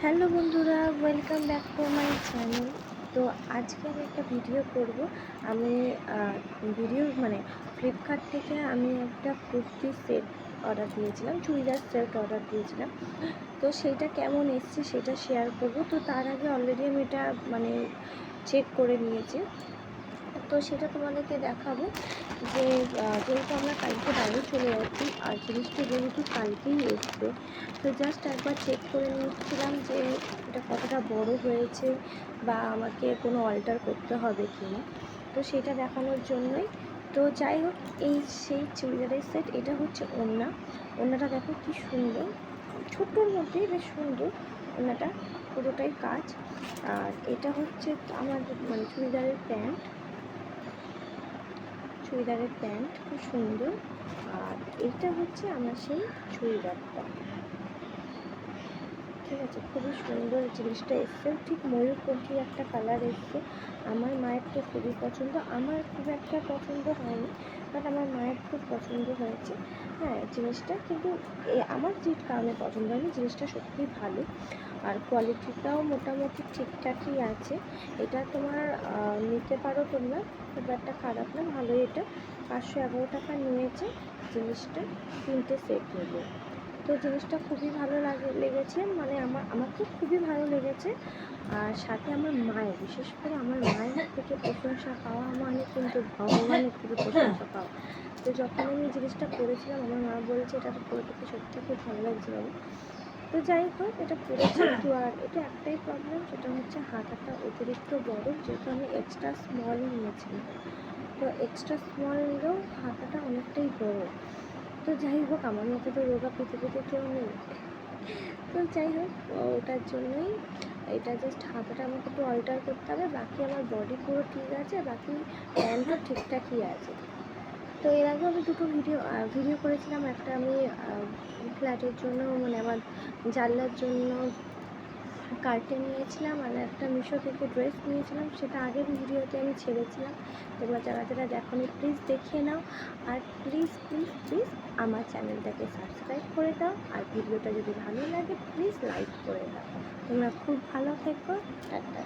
Hello বন্ধুরা, welcome back to my channel. তো আজকে আমি একটা ভিডিও করব। আমি ফ্লিপকার্ট থেকে আমি একটা কুর্তি সেট অর্ডার দিয়েছিলাম, চুড়িদার সেট অর্ডার দিয়েছিলাম। তো সেইটা কেমন এসছে সেটা শেয়ার করব। তো তার আগে অলরেডি আমি এটা চেক করে নিয়েছি। তো সেটা তোমাদেরকে দেখাবো যে যেহেতু আমরা কালকে বাইরে চলে যাচ্ছি আর জিনিসটা যেহেতু কালকেই এসছে, তো জাস্ট একবার চেক করে নিচ্ছিলাম যে এটা কতটা বড় হয়েছে বা আমাকে কোনো অল্টার করতে হবে কি না। তো সেটা দেখানোর জন্যই। তো যাই হোক, সেই চুড়িদারের সেট। এটা হচ্ছে ওড়নাটা দেখো কি সুন্দর, ছোট্টর মধ্যেই বেশ সুন্দর ওড়নাটা, পুরোটাই কাজ। আর এটা হচ্ছে আমার চুড়িদারের প্যান্ট খুব সুন্দর। আর এইটা হচ্ছে আমার সেই চুড়িদারটা, ঠিক আছে। খুবই সুন্দর জিনিসটা এসছে, ঠিক ময়ূরপঙ্খী একটা কালার এসছে। আমার মায়ের তো খুবই পছন্দ, আমার খুব একটা পছন্দ হয়নি, বাট আমার মায়ের খুব পছন্দ হয়েছে। হ্যাঁ, জিনিসটা কিন্তু আমার যে কারণে পছন্দ হয়নি, জিনিসটা সত্যিই ভালো। আর কোয়ালিটিটাও মোটামুটি ঠিকঠাকই আছে। এটা তোমার নিতে পারো তোমরা, খুব একটা খারাপ না, ভালোই। এটা 511 টাকা নিয়েছে জিনিসটা, 3টে সেট নেব। তো জিনিসটা খুবই ভালো লেগেছে, আমার তো খুবই ভালো লেগেছে। আর সাথে আমার মায়ের, বিশেষ করে আমার মায়ের থেকে প্রশংসা পাওয়া মানে কিন্তু ভগবানের থেকে প্রশংসা পাওয়া। তো যখন আমি জিনিসটা করেছিলাম, আমার মা বলছে এটা পরে থেকে সত্যি খুব ভালো লাগছে বাবু। তো যাই হোক, এটা পরেছি তো। আর এটা একটাই প্রবলেম, সেটা হচ্ছে হাতাটা অতিরিক্ত বড়, যেহেতু আমি এক্সট্রা স্মল নিয়েছিলাম। তো এক্সট্রা স্মল নিলেও হাতাটা অনেকটাই বড়। তো যাই হোক, আমার মতো তো রোগা পৃথিবীতে কেউ নেই। তো যাই হোক, ওটার জন্যই এটা জাস্ট হাতাটা আমাকে একটু অল্টার করতে হবে, বাকি আমার বডি পুরো ঠিক আছে, বাকি প্যান্টও ঠিকঠাকই আছে। তো এর আগেও আমি দুটো ভিডিও করেছিলাম। একটা আমি ফ্ল্যাটের জন্য, আমার জানলার জন্য কার্টেন নিয়েছিলাম, আর একটা মিশো থেকে ড্রেস নিয়েছিলাম, সেটা আগের ভিডিওতে আমি ছেড়েছিলাম। তোমরা যারা যারা দেখোনি প্লিজ দেখে নাও। আর প্লিজ প্লিজ প্লিজ আমার চ্যানেলটাকে সাবস্ক্রাইব করে দাও। আর ভিডিওটা যদি ভালো লাগে প্লিজ লাইক করে দাও। তোমরা খুব ভালো থেকো, টাটা।